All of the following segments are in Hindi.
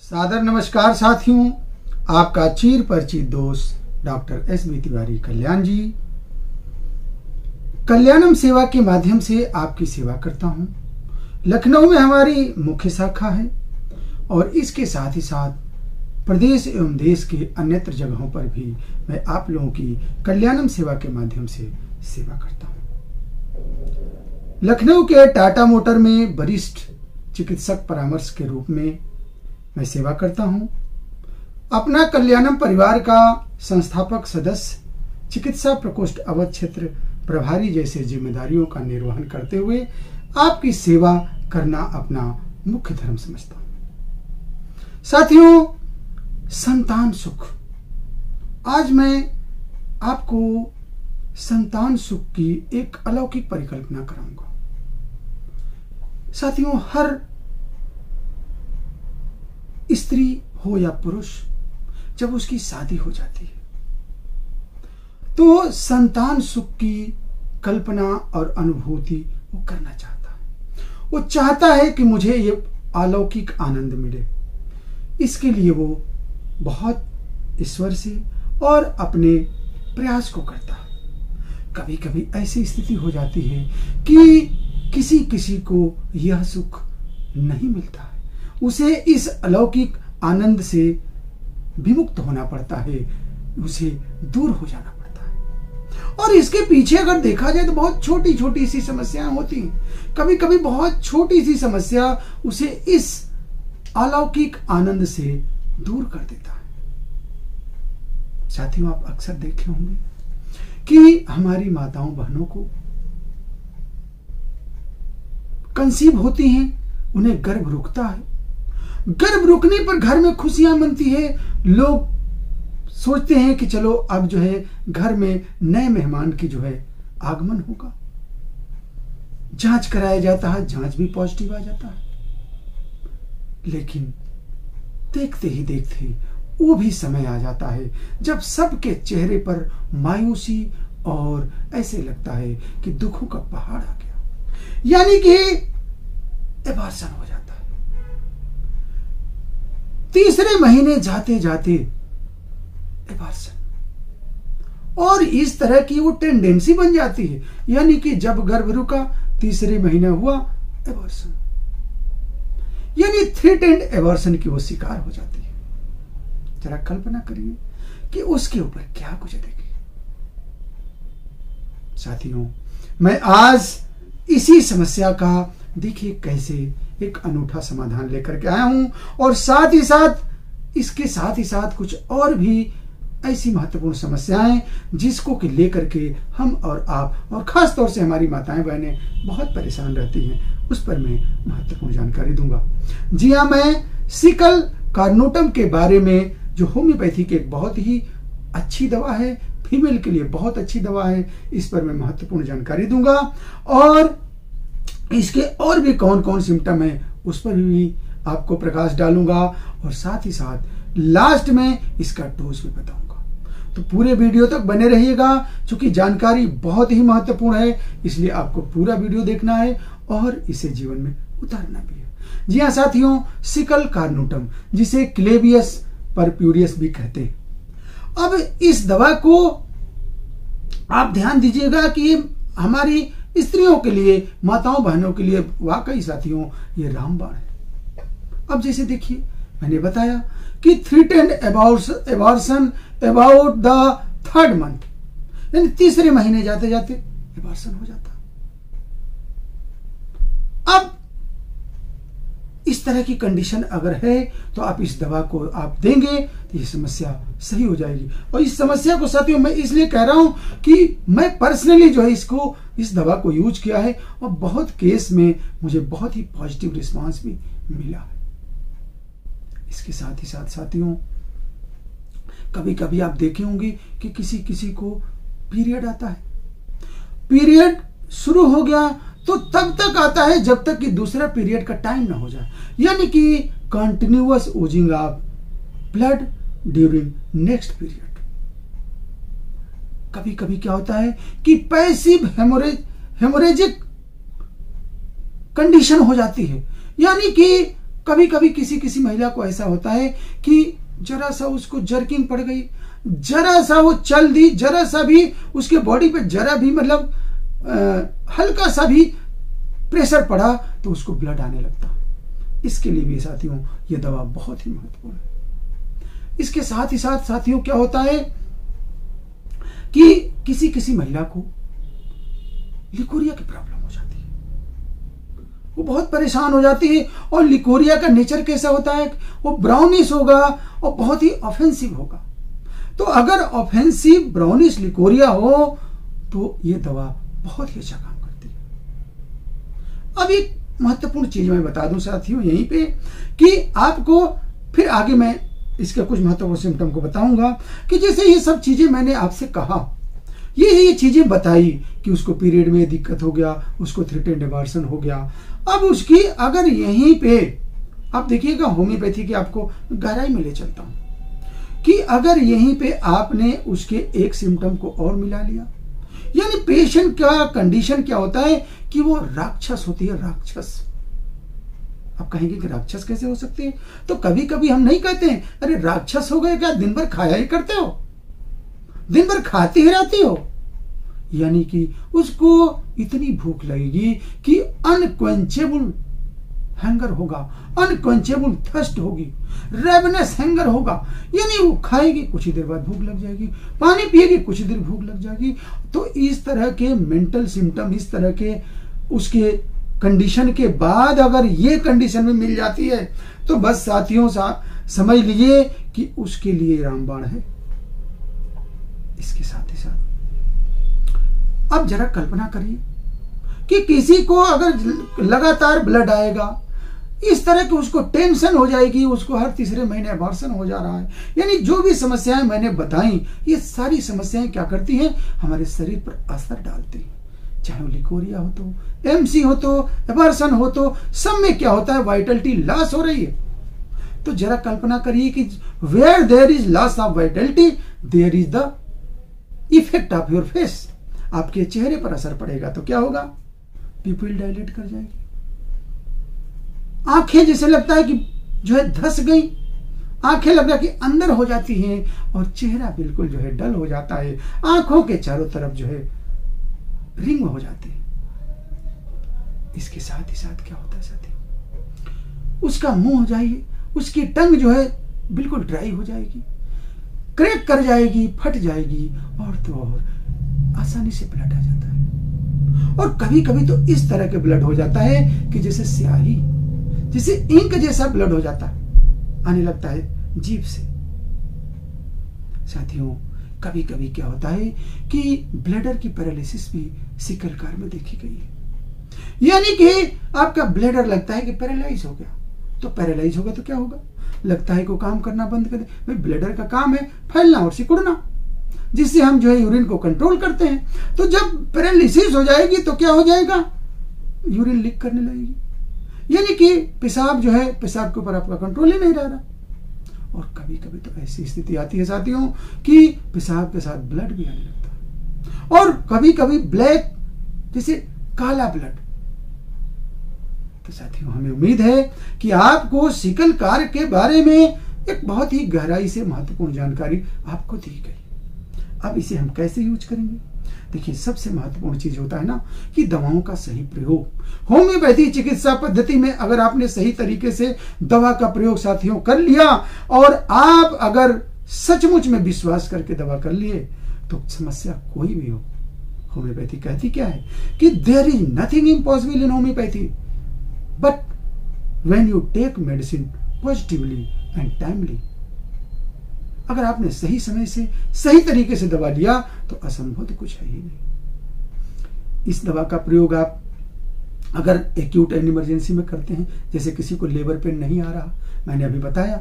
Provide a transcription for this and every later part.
सादर नमस्कार साथियों, आपका चीर परिचित दोस्त डॉक्टर एस.बी. तिवारी कल्याण जी कल्याणम सेवा के माध्यम से आपकी सेवा करता हूं। लखनऊ में हमारी मुख्य शाखा है और इसके साथ ही साथ प्रदेश एवं देश के अन्यत्र जगहों पर भी मैं आप लोगों की कल्याणम सेवा के माध्यम से सेवा करता हूं। लखनऊ के टाटा मोटर में वरिष्ठ चिकित्सक परामर्श के रूप में मैं सेवा करता हूं। अपना कल्याणम परिवार का संस्थापक सदस्य, चिकित्सा प्रकोष्ठ अवध क्षेत्र प्रभारी जैसे जिम्मेदारियों का निर्वहन करते हुए आपकी सेवा करना अपना मुख्य धर्म समझता हूं। साथियों, संतान सुख, आज मैं आपको संतान सुख की एक अलौकिक परिकल्पना कराऊंगा। साथियों, हर स्त्री हो या पुरुष जब उसकी शादी हो जाती है तो संतान सुख की कल्पना और अनुभूति वो करना चाहता है। वो चाहता है कि मुझे ये अलौकिक आनंद मिले। इसके लिए वो बहुत ईश्वर से और अपने प्रयास को करता है। कभी कभी ऐसी स्थिति हो जाती है कि किसी किसी को यह सुख नहीं मिलता है, उसे इस अलौकिक आनंद से विमुक्त होना पड़ता है, उसे दूर हो जाना पड़ता है। और इसके पीछे अगर देखा जाए तो बहुत छोटी छोटी सी समस्याएं होती हैं। कभी कभी बहुत छोटी सी समस्या उसे इस अलौकिक आनंद से दूर कर देता है। साथियों, आप अक्सर देखे होंगे कि हमारी माताओं बहनों को कंसीव होती हैं, उन्हें गर्भ रुकता है। गर्भ रुकने पर घर में खुशियां मनती है। लोग सोचते हैं कि चलो अब जो है घर में नए मेहमान की जो है आगमन होगा। जांच कराया जाता है, जांच भी पॉजिटिव आ जाता है। लेकिन देखते ही देखते वो भी समय आ जाता है जब सबके चेहरे पर मायूसी और ऐसे लगता है कि दुखों का पहाड़ आ गया, यानी कि एबॉर्शन हो जाता है। तीसरे महीने जाते जाते एबॉर्शन, और इस तरह की वो टेंडेंसी बन जाती है, यानी कि जब गर्भ रुका, तीसरे महीना हुआ, एबॉर्शन, यानी थ्रेटेंड एबॉर्शन की वो शिकार हो जाती है। जरा कल्पना करिए कि उसके ऊपर क्या गुजरेगी। साथियों, मैं आज इसी समस्या का देखिए कैसे एक अनूठा समाधान लेकर के आया हूं, और साथ ही साथ इसके साथ ही साथ कुछ और भी ऐसी महत्वपूर्ण समस्याएं जिसको कि लेकर के हम और आप और खास तौर से हमारी माताएं बहनें बहुत परेशान रहती हैं, उस पर मैं महत्वपूर्ण जानकारी दूंगा। जी हाँ, मैं सिकल कार्नोटम के बारे में, जो होम्योपैथी की एक बहुत ही अच्छी दवा है, फीमेल के लिए बहुत अच्छी दवा है, इस पर मैं महत्वपूर्ण जानकारी दूंगा। और इसके और भी कौन कौन सिम्टम है उस पर भी आपको प्रकाश डालूंगा, और साथ ही साथ लास्ट में इसका डोज भी बताऊंगा। तो पूरे वीडियो तक बने रहिएगा, क्योंकि जानकारी बहुत ही महत्वपूर्ण है, इसलिए आपको पूरा वीडियो देखना है और इसे जीवन में उतारना भी है। जी हाँ साथियों, सिकल कार्नोटम, जिसे क्लेवियस परप्यूरियस भी कहते हैं। अब इस दवा को आप ध्यान दीजिएगा कि ये हमारी स्त्रियों के लिए, माताओं बहनों के लिए वाकई साथियों ये रामबाण है। अब जैसे देखिए, मैंने बताया कि threatened abortion about the third month, यानी तीसरे महीने जाते जाते एबॉर्शन हो जाता। अब इस तरह की कंडीशन अगर है तो आप इस दवा को आप देंगे तो ये समस्या सही हो जाएगी। और इस समस्या को साथियों मैं इसलिए कह रहा हूं कि मैं पर्सनली जो है इस दवा को यूज किया है, और बहुत केस में मुझे बहुत ही पॉजिटिव रिस्पांस भी मिला है। इसके साथ ही साथ साथियों, कभी कभी आप देखे होंगे कि किसी किसी को पीरियड आता है। पीरियड शुरू हो गया तो तब तक आता है जब तक कि दूसरा पीरियड का टाइम ना हो जाए, यानी कि continuous Ojing of blood during next period. कभी कभी क्या होता है कि पैसिव हेमोरेजिक कंडीशन हो जाती है, यानी कि कभी कभी किसी किसी महिला को ऐसा होता है कि जरा सा उसको जर्किंग पड़ गई, जरा सा वो चल दी, जरा सा भी उसके बॉडी पे जरा भी मतलब हल्का सा भी प्रेशर पड़ा तो उसको ब्लड आने लगता। इसके लिए भी साथियों ये दवा बहुत ही महत्वपूर्ण है। इसके साथ ही साथ साथियों क्या होता है कि किसी किसी महिला को लिकोरिया की प्रॉब्लम हो जाती है, वो बहुत परेशान हो जाती है। और लिकोरिया का नेचर कैसा होता है, वो ब्राउनिश होगा और बहुत ही ऑफेंसिव होगा। तो अगर ऑफेंसिव ब्राउनिश लिकोरिया हो तो ये दवा बहुत ही अच्छा काम करती है। अब एक महत्वपूर्ण चीज मैं बता दूं साथियों यहीं पे कि आपको फिर आगे मैं इसके कुछ महत्वपूर्ण सिम्टम को बताऊंगा कि जैसे ये सब चीजें मैंने आपसे कहा, ये चीजें बताई कि उसको पीरियड में दिक्कत हो गया, उसको थ्रेटेंड एबॉर्शन हो गया। अब उसकी अगर यहीं पे आप देखिएगा होम्योपैथी के आपको गहराई में ले चलता हूं कि अगर यहीं पे आपने उसके एक सिम्टम को और मिला लिया, यानी पेशेंट का कंडीशन क्या होता है कि वो राक्षस होती है, राक्षस। आप कहेंगे कि राक्षस कैसे हो सकती है, तो कभी कभी हम नहीं कहते हैं अरे राक्षस हो गए क्या, दिन भर खाया ही करते हो, दिन भर खाती ही रहती हो। यानी कि उसको इतनी भूख लगेगी कि अनक्वेंचेबल हैंगर होगा, अनक्वेंचेबल थर्स्ट होगी, रेवनेस हैंगर होगा। यानी वो खाएगी, कुछ ही देर बाद भूख लग जाएगी, पानी पिएगी, कुछ ही देर भूख लग जाएगी। तो इस तरह के मेंटल सिम्टम, इस तरह के उसके कंडीशन के बाद अगर ये कंडीशन में मिल जाती है तो बस साथियों समझ लीजिए कि उसके लिए रामबाण है। इसके साथ ही साथ अब जरा कल्पना करिए कि किसी को अगर लगातार ब्लड आएगा, इस तरह की उसको टेंशन हो जाएगी, उसको हर तीसरे महीने एबॉर्शन हो जा रहा है, यानी जो भी समस्याएं मैंने बताई, ये सारी समस्याएं क्या करती हैं, हमारे शरीर पर असर डालती हैं। चाहे वो लिकोरिया हो तो, एमसी हो तो, एबॉर्शन हो तो, सब में क्या होता है, वाइटलिटी लॉस हो रही है। तो जरा कल्पना करिए कि where there is loss of vitality there is the effect of your face. आपके चेहरे पर असर पड़ेगा तो क्या होगा, पिपिल डायलेट कर जाएगी, आंखें जैसे लगता है कि जो है धस गई, आंखें लगता है कि अंदर हो जाती हैं और चेहरा बिल्कुल जो है डल हो जाता है, आंखों के चारों तरफ जो है रिंग हो जाती है। इसके साथ ही साथ क्या होता है साथी, उसका मुंह जाइए, उसकी टंग जो है बिल्कुल ड्राई हो जाएगी, क्रैक कर जाएगी, फट जाएगी और तो और आसानी से ब्लड आ जाता है। और कभी कभी तो इस तरह के ब्लड हो जाता है कि जैसे स्याही, जैसे इंक जैसा ब्लड हो जाता है, आने लगता है जीभ से। साथियों कभी कभी क्या होता है कि ब्लैडर की पैरालिसिस भी सिकल कार में देखी गई है। यानी कि आपका ब्लैडर लगता है कि पैरालाइज हो गया, तो पैरालाइज होगा तो क्या होगा, लगता है को काम करना बंद कर दे। भाई ब्लैडर का काम है फैलना और सिकुड़ना, जिससे हम जो है यूरिन को कंट्रोल करते हैं। तो जब पैरालिसिस हो जाएगी तो क्या हो जाएगा, यूरिन लीक करने लगेगी, यानी कि पेशाब जो है, पेशाब के ऊपर आपका कंट्रोल ही नहीं रह रहा। और कभी कभी तो ऐसी स्थिति आती है साथियों कि पेशाब के साथ ब्लड भी आने लगता है, और कभी कभी ब्लैक जैसे काला ब्लड। तो साथियों हमें उम्मीद है कि आपको सिकल कार के बारे में एक बहुत ही गहराई से महत्वपूर्ण जानकारी आपको दी गई। अब इसे हम कैसे यूज करेंगे, देखिए सबसे महत्वपूर्ण चीज होता है ना कि दवाओं का सही प्रयोग। होम्योपैथी चिकित्सा पद्धति में अगर आपने सही तरीके से दवा का प्रयोग साथियों कर लिया और आप अगर सचमुच में विश्वास करके दवा कर लिए तो समस्या कोई भी हो, होम्योपैथी कहती क्या है कि there is nothing impossible in homeopathy but when you take medicine positively and timely. अगर आपने सही समय से सही तरीके से दवा लिया तो असंभव तो कुछ है ही नहीं। इस दवा का प्रयोग आप अगर एक्यूट एंड इमरजेंसी में करते हैं, जैसे किसी को लेबर पेन नहीं आ रहा, मैंने अभी बताया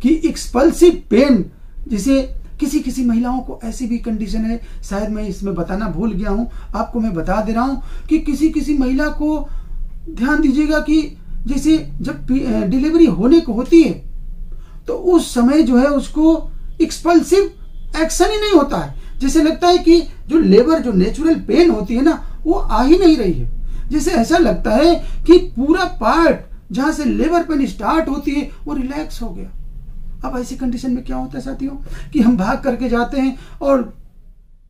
कि एक्सपल्सिव पेन, जैसे किसी किसी महिलाओं को ऐसी भी कंडीशन है, शायद मैं इसमें बताना भूल गया हूं, आपको मैं बता दे रहा हूं कि किसी किसी महिला को ध्यान दीजिएगा कि जैसे जब डिलीवरी होने को होती है तो उस समय जो है उसको एक्सपल्सिव एक्शन ही नहीं होता है, जैसे लगता है कि जो लेबर जो नेचुरल पेन होती है ना वो आ ही नहीं रही है, जैसे ऐसा लगता है कि पूरा पार्ट जहां से लेबर पेन स्टार्ट होती है वो रिलैक्स हो गया। अब ऐसी कंडीशन में क्या होता है साथियों कि हम भाग करके जाते हैं और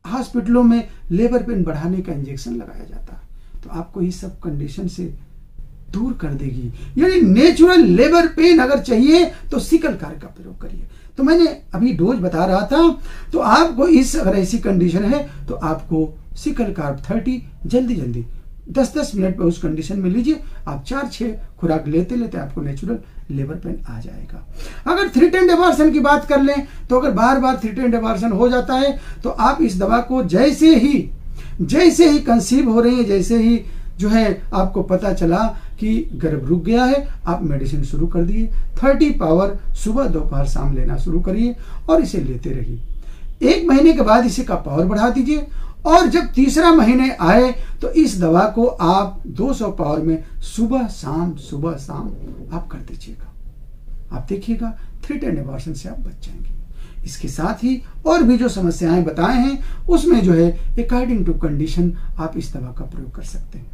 हॉस्पिटलों में लेबर पेन बढ़ाने का इंजेक्शन लगाया जाता है। तो आपको इस सब कंडीशन से दूर कर देगी। यानी नेचुरल लेबर पेन अगर चाहिए तो सिकल कार्ब का प्रयोग करिए। तो मैंने अभी डोज बता रहा था, तो आपको अगर ऐसी कंडीशन है तो आपको सिकल कार्ब 30 जल्दी 10-10 मिनट पे उस कंडीशन में लीजिए। आप 4-6 खुराक लेते लेते आपको नेचुरल लेबर पेन आ जाएगा। अगर थ्रेटेंड एबॉर्शन की बात कर लें तो अगर बार बार थ्रेटेंड एबॉर्शन हो जाता है तो आप इस दवा को जैसे ही कंसीव हो रही है, जैसे ही जो है आपको पता चला कि गर्भ रुक गया है, आप मेडिसिन शुरू कर दिए। 30 पावर सुबह दोपहर शाम लेना शुरू करिए और इसे लेते रहिए। 1 महीने के बाद इसे का पावर बढ़ा दीजिए और जब तीसरा महीने आए तो इस दवा को आप 200 पावर में सुबह शाम आप कर दीजिएगा। आप देखिएगा थ्रेटेंड एबॉर्शन से आप बच जाएंगे। इसके साथ ही और भी जो समस्याएं बताए हैं उसमें जो है अकॉर्डिंग टू कंडीशन आप इस दवा का प्रयोग कर सकते हैं।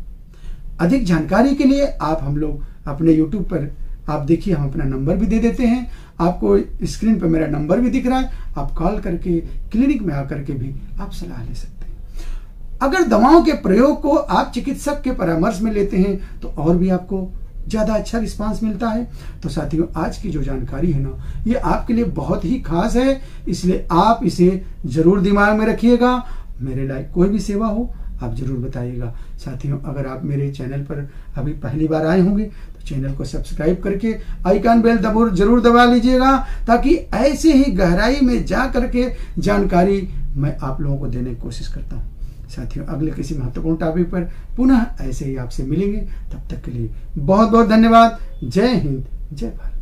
अधिक जानकारी के लिए आप हम लोग अपने YouTube पर आप देखिए, हम अपना नंबर भी दे देते हैं। आपको स्क्रीन पर मेरा नंबर भी दिख रहा है, आप कॉल करके क्लिनिक में आकर के भी आप सलाह ले सकते हैं। अगर दवाओं के प्रयोग को आप चिकित्सक के परामर्श में लेते हैं तो और भी आपको ज्यादा अच्छा रिस्पांस मिलता है। तो साथियों, आज की जो जानकारी है ना, ये आपके लिए बहुत ही खास है, इसलिए आप इसे जरूर दिमाग में रखिएगा। मेरे लायक कोई भी सेवा हो आप जरूर बताइएगा। साथियों, अगर आप मेरे चैनल पर अभी पहली बार आए होंगे तो चैनल को सब्सक्राइब करके आइकन बेल जरूर दबा लीजिएगा, ताकि ऐसे ही गहराई में जा करके जानकारी मैं आप लोगों को देने की कोशिश करता हूँ। साथियों, अगले किसी महत्वपूर्ण टॉपिक पर पुनः ऐसे ही आपसे मिलेंगे। तब तक के लिए बहुत बहुत धन्यवाद। जय हिंद, जय भारत।